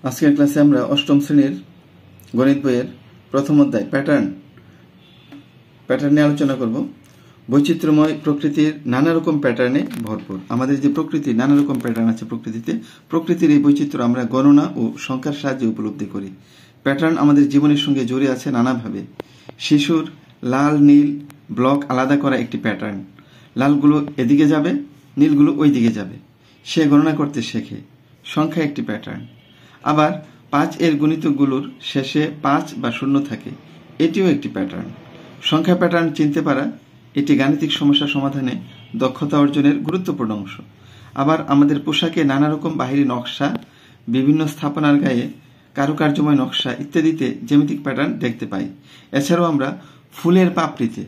আজকের ক্লাসে আমরা অষ্টম শ্রেণীর গণিত বইয়ের প্রথম অধ্যায় প্যাটার্ন নিয়ে আলোচনা করব। বৈচিত্র্যময় প্রকৃতির নানা রকম প্যাটার্নে ভরপুর। আমাদের যে প্রকৃতির নানা রকম প্যাটার্ন আছে প্রকৃতির এই বৈচিত্র্য আমরা গণনা ও সংখ্যার সাহায্যে উপলব্ধি করি। প্যাটার্ন আমাদের জীবনের সঙ্গে জড়িয়ে আছে নানাভাবে। শিশুর লাল নীল ব্লক আলাদা করা একটি প্যাটার্ন। লালগুলো এদিকে যাবে, নীলগুলো ওই দিকে যাবে। সে গণনা করতে শেখে। সংখ্যা একটি প্যাটার্ন। আবার 5 এর গুণিতকগুলোর শেষে 5 বা 0 থাকে, এটিও একটি প্যাটার্ন। সংখ্যা প্যাটার্ন চিনতে পারা এটি গাণিতিক সমস্যা সমাধানে দক্ষতা অর্জনের গুরুত্বপূর্ণ অংশ। আবার আমাদের পোশাকে নানা রকম বাহিনী নকশা, বিভিন্ন স্থাপনার গায়ে কারুকার্যময় নকশা ইত্যাদিতে জ্যামিতিক প্যাটার্ন দেখতে পাই। এছাড়াও আমরা ফুলের পাপড়িতে,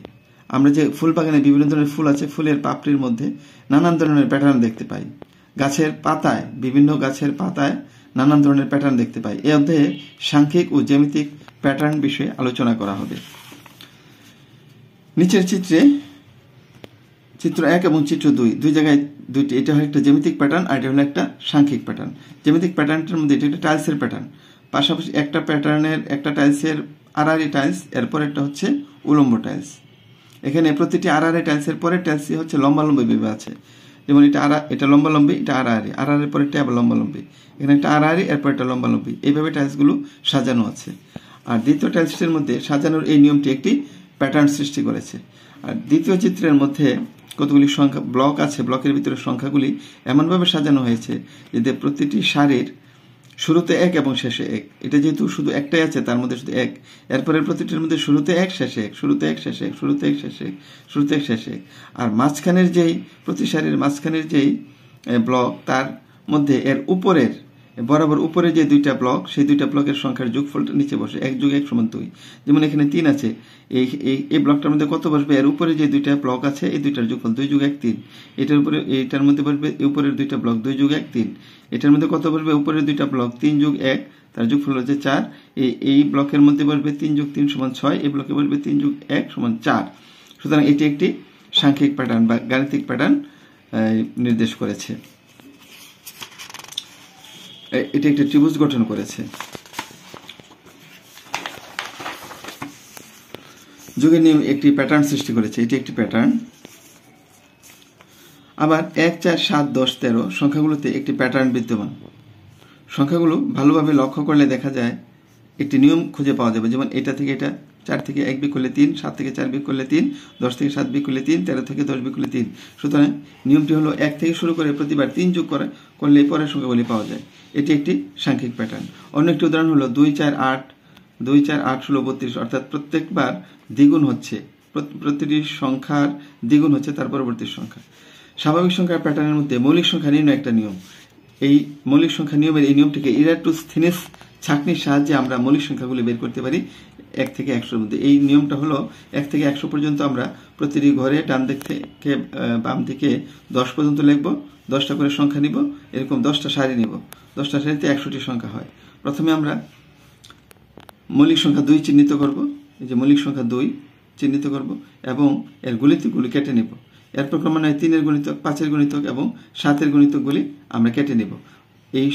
আমরা যে ফুল বাগানে বিভিন্ন ধরনের ফুল আছে, ফুলের পাপড়ির মধ্যে নানান ধরনের প্যাটার্ন দেখতে পাই। গাছের পাতায়, বিভিন্ন গাছের পাতায় নানান ধরনের প্যাটার্ন দেখতে পাই। এই অধ্যায়ে সাংখ্যিক ও জ্যামিতিক প্যাটার্ন বিষয়ে আলোচনা করা হবে। নিচের চিত্র 1 এবং চিত্র 2 দুই জায়গায় দুইটি, এটা হলো একটা জ্যামিতিক প্যাটার্ন আর এটা হলো একটা সাংখ্যিক প্যাটার্ন। জ্যামিতিক প্যাটার্নটার মধ্যে এটা একটা টাইলসের প্যাটার্ন, পাশাপাশি একটা প্যাটার্নের একটা টাইলসের আড়াআড়ি টাইলস, এরপর একটা হচ্ছে উলম্ব টাইলস। এখানে প্রতিটি আড়াআড়ি টাইলসের পরে টাইলসই হচ্ছে লম্বালম্বি ভাবে আছে। যেমন এটা লম্বালম্বি, এটা আড়াআড়ি পরে এটা আবার লম্বালম্বি, এখানে একটা আড়াআড়ি, এরপর একটা লম্বালম্বি, এইভাবে টাইলসগুলো সাজানো আছে। আর দ্বিতীয় টাইলসের মধ্যে সাজানোর এই নিয়মটি একটি প্যাটার্ন সৃষ্টি করেছে। আর দ্বিতীয় চিত্রের মধ্যে কতগুলি সংখ্যা ব্লক আছে, ব্লকের ভিতরে সংখ্যাগুলি এমনভাবে সাজানো হয়েছে যে প্রতিটি সারির শুরুতে 1 এবং শেষে 1। এটা যেহেতু শুধু একটাই আছে, তার মধ্যে শুধু 1, এরপরে প্রতিটির মধ্যে শুরুতে 1 শেষে 1, শুরুতে 1 শেষে 1, শুরুতে 1 শেষে 1, শুরুতে 1 শেষে 1। আর মাঝখানের যেই প্রতি সারির মাঝখানের যেই ব্লক, তার মধ্যে এর উপরের বরাবর উপরে যে দুইটা ব্লক, সেই দুইটা ব্লকের সংখ্যার যোগফলটা নিচে বসে। 1 + 1 = 2। যেমন এখানে 3 আছে, এই ব্লকটার মধ্যে কত বসবে? এর উপরে যে দুইটা ব্লক আছে এই দুইটার যোগফল 2 + 1 3। এটার উপরে এইটার মধ্যে বসবে উপরের দুইটা ব্লক 2 + 1 3। এটার মধ্যে কত বসবে? উপরের দুইটা ব্লক 3 + 1, তার যোগফল হচ্ছে 4। এই ব্লকের মধ্যে বসবে 3 + 3 = 6, এই ব্লকে বসবে 3 + 1 = 4। সুতরাং এটি একটি সাংখ্যিক প্যাটার্ন বা গাণিতিক প্যাটার্ন নির্দেশ করেছে। এটি একটি ত্রিভুজ গঠন করেছে। যোগের নিয়ম একটি প্যাটার্ন সৃষ্টি করেছে, এটি একটি প্যাটার্ন। আবার 1 4 7 10 13 সংখ্যাগুলোতে একটি প্যাটার্ন বিদ্যমান। সংখ্যাগুলো ভালোভাবে লক্ষ্য করলে দেখা যায় একটি নিয়ম খুঁজে পাওয়া যাবে। যেমন এটা থেকে এটা 4 থেকে 1 বিয়োগ করলে 3, 7 থেকে 4 বিয়োগ করলে 3, 10 থেকে 7 বিয়োগ করলে 3, 13 থেকে 10 বিয়োগ করলে 3। সুতরাং নিয়মটি হলো 1 থেকে শুরু করে প্রতিবার 3 যোগ করলে পরের সংখ্যাগুলি পাওয়া যায়। এটি একটি সাংখ্যিক প্যাটার্ন। অন্য একটি উদাহরণ হলো 2 4 8 16 32, অর্থাৎ প্রত্যেকবার দ্বিগুণ হচ্ছে, প্রতিটি সংখ্যার দ্বিগুণ হচ্ছে তার পরবর্তী সংখ্যা। স্বাভাবিক সংখ্যার প্যাটার্নের মধ্যে মৌলিক সংখ্যা নির্ণয় একটা নিয়ম। এই মৌলিক সংখ্যা নিয়মের এই নিয়মটিকে ইরাটোস্থিনিস ছাঁকনির সাহায্যে আমরা মৌলিক সংখ্যাগুলি বের করতে পারি 1 থেকে 100 মধ্যে। এই নিয়মটা হলো 1 থেকে 100 পর্যন্ত আমরা প্রতিটি ঘরে ডান দিক থেকে বাম দিকে 10 পর্যন্ত লিখব, 10টা করে সংখ্যা নিব, এরকম 10টা সারি নিব, 10টা সারিতে 100টি সংখ্যা হয়। প্রথমে আমরা মৌলিক সংখ্যা 2 চিহ্নিত করব, এই যে মৌলিক সংখ্যা 2 চিহ্নিত করব এবং এর গুণিতকগুলি কেটে নেব। এরপর ক্রমান্বয়ে 3 এর গুণিতক, 5 এর গুণিতক এবং 7 এর গুণিতকগুলি আমরা কেটে নেব। এই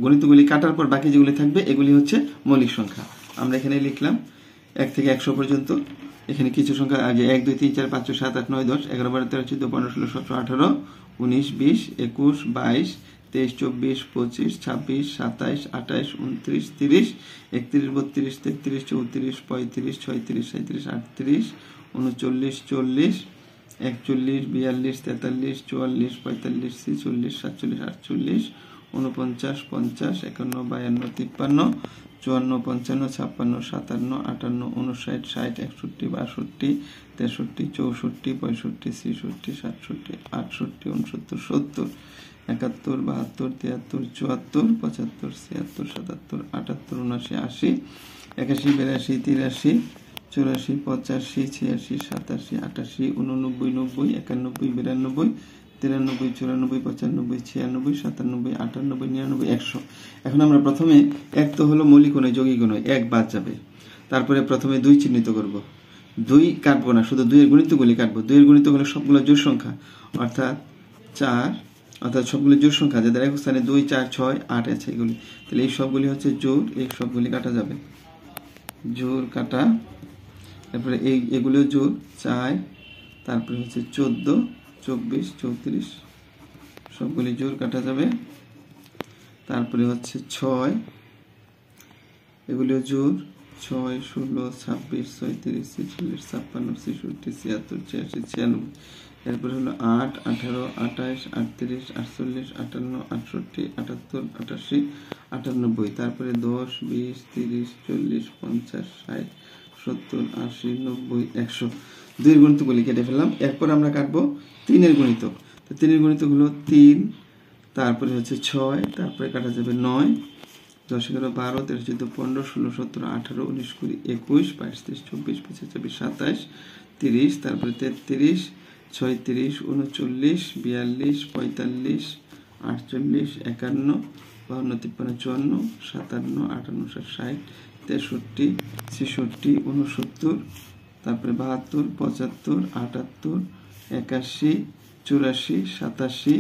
গণিতগুলি কাটার পর বাকি যেগুলি থাকবে এগুলি হচ্ছে মৌলিক সংখ্যা। আমরা এখানে লিখলাম 1 থেকে 100 পর্যন্ত। এখানে কিছু সংখ্যা আগে 1 2 3 4 5 6 7 8 9 10 11 12 13 14 15 16 17 18 19 20 21 22 23 24 25 26 27 28 29 30 31 32 33 34 35 36 37 38 39 40 41 42 43 44 45 46 47 48 49 50 51 52 53 54 55 56 57 58 59 60 61 62 63 64 65 66 67 68 69 70 71 72 73 74 75 76 77 78 79 80 81 82 83 84 85 86 87 88 89 90 91 92 93 94 95 96 97 98 99 100। এখন আমরা প্রথমে 1 তো হলো মৌলিক ও যৌগিক নয়, 1 বাদ যাবে। তারপরে প্রথমে 2 চিহ্নিত করব, 2 কাটবো না, শুধু 2 এর গুণিতকগুলি কাটবো। 2 এর গুণিতক হলো সবগুলো জোড় সংখ্যা, অর্থাৎ 4 অর্থাৎ সবগুলি জোড় সংখ্যা, যাদের একক স্থানে 2, 4, 6, 8 আছে এগুলি, তাহলে এই সবগুলি হচ্ছে জোড়, এই সবগুলি কাটা যাবে, জোড় কাটা। তারপরে এগুলিও জোড়, 4, তারপরে হচ্ছে 14, 24, 34 সবগুলি জোড় কাটা যাবে। তারপরে হচ্ছে 6, এগুলিও জোড়, 6, 16, 26, 36, 46, 56, 66, 76, 86, 96। এরপরে হলো 8, 18, 28, 38, 48, 58, 68, 78, 88, 98। তারপরে 10, 20, 30, 40, 50, 60, 70, 80, 90, 100। 2 এর গুণিতকগুলি কেটে ফেললাম। এরপর আমরা কাটবো 3 এর গুণিতক। তো 3 এর গুণিতক হলো 3, তারপরে হচ্ছে 6, তারপরে কাটা যাবে 9, 10, 11, 12, 13, 14, 15, 16, 17, 18, 19, 20, 21, 22, 23, 24, 25, 26, 27, 30, তারপরে 33, 36, 39, 42, 45, 48, 51, 52, 53, 54, 58, 60, 63, 66, 69, তারপরে 72, 75, 78, 81, 84, 87,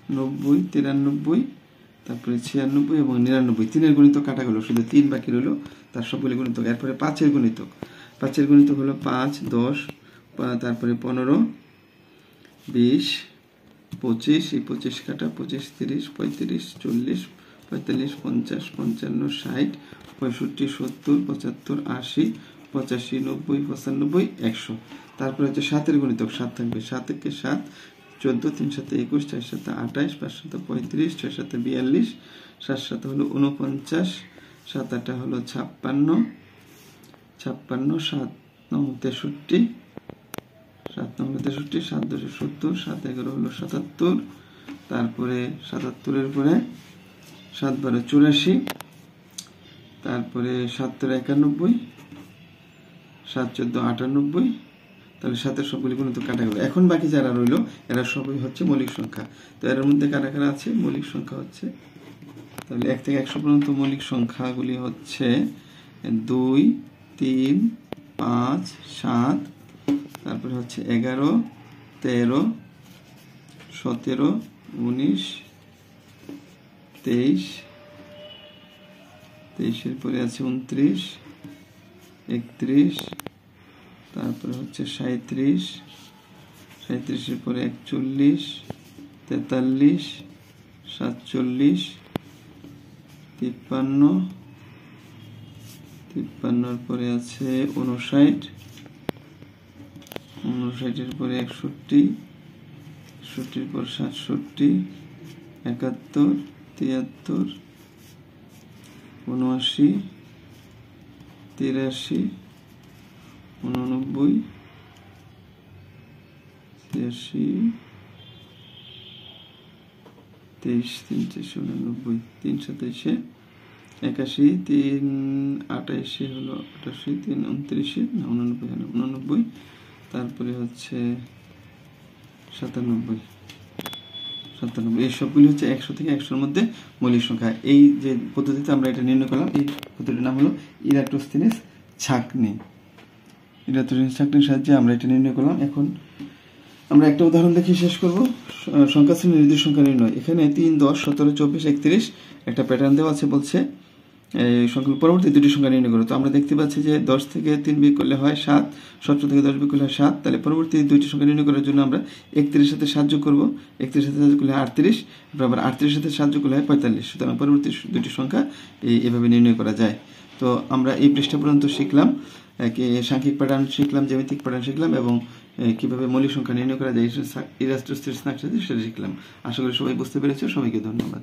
90, 93, তারপরে 96 এবং 99। 3 এর গুণিতক কাটা গেল, শুধু 3 বাকি রইল, তার সবগুলি গুণিতক। এরপরে 5 এর গুণিতক। 5 এর গুণিতক হলো 5, 10, তারপরে 15, 20, 25, এই 25 কাটা, 25, 30, 35, 40, 45, 50, 55, 60, 65, 70, 75, 80, 85, 90, 95, 100। তারপরে হচ্ছে 7 এর গুণিতক। 7 থাকবে, 7 একে 7, 14, 3 7 21, 4 7 28, 5 7 35, 6 7 42, 7 7 হলো 49, 7 8 হলো 56, 56, 7 9 63, 7 9 63, 7 10 70, 7 11 হলো 77, তারপরে 77 এর পরে 7 12 84, তারপরে 7 13 91, 7 14 98। তাহলে 7 এর সবগুলি গুণিতক কাটা গেল। এখন বাকি যারা রইল এরা সবই হচ্ছে মৌলিক সংখ্যা। তো এর মধ্যে কারা কারা আছে? মৌলিক সংখ্যা হচ্ছে, তাহলে 1 থেকে 100 পর্যন্ত মৌলিক সংখ্যাগুলি হচ্ছে 2, 3, 5, 7, তারপরে হচ্ছে 11, 13, 17, 19, 23, 23 এর পরে আছে 29, 31, তারপরে হচ্ছে 37, 37 এর পরে 41, 43, 47, 53, 53 এর পরে আছে 59, 59 এর পরে 61, 61 এর পর 67, 71, 73, 79, 83, 89, 83, 23, 3 89, 3 27, 81, 3 28 হলো 88, 3 29, না 89, 89, তারপরে হচ্ছে 97, এই সবগুলি হচ্ছে 100 থেকে 100 মধ্যে মৌলিক সংখ্যা। এই যে পদ্ধতিতে আমরা এটা নির্ণয় করলাম, এই পদ্ধতির নাম হলো ইরাটোস্থিনিস ছাঁকনি। ইরাটোস্থিনিস ছাঁকনির সাহায্যে আমরা এটা নির্ণয় করলাম। এখন আমরা একটা উদাহরণ দেখে শেষ করব। সংখ্যা শ্রেণীর নির্দিষ্ট সংখ্যা নির্ণয়। এখানে 3, 10, 17, 24, 31 একটা প্যাটার্ন দেওয়া আছে, বলছে এই সংখ্যাগুলো পরবর্তী দুটি সংখ্যা নির্ণয় করো। তো আমরা দেখতে পাচ্ছি যে 10 থেকে 3 বিয়োগ করলে হয় 7, 17 থেকে 10 বিয়োগ করলে হয় 7। তাহলে পরবর্তী দুইটি সংখ্যা নির্ণয় করার জন্য আমরা 31 এর সাথে 7 যোগ করব, 31 এর সাথে 7 যোগ করলে 38, আবার 38 এর সাথে 7 যোগ করলে হয় 45। সুতরাং পরবর্তী দুটি সংখ্যা এভাবে নির্ণয় করা যায়। তো আমরা এই পৃষ্ঠা পর্যন্ত শিখলাম, সাংখ্যিক প্যাটার্ন শিখলাম, জ্যামিতিক প্যাটার্ন শিখলাম, এবং কিভাবে মৌলিক সংখ্যা নির্ণয় করা যায় ইরাটোস্থিনিস ছাঁকনি সেটা শিখলাম। আশা করি সবাই বুঝতে পেরেছে। সবাইকে ধন্যবাদ।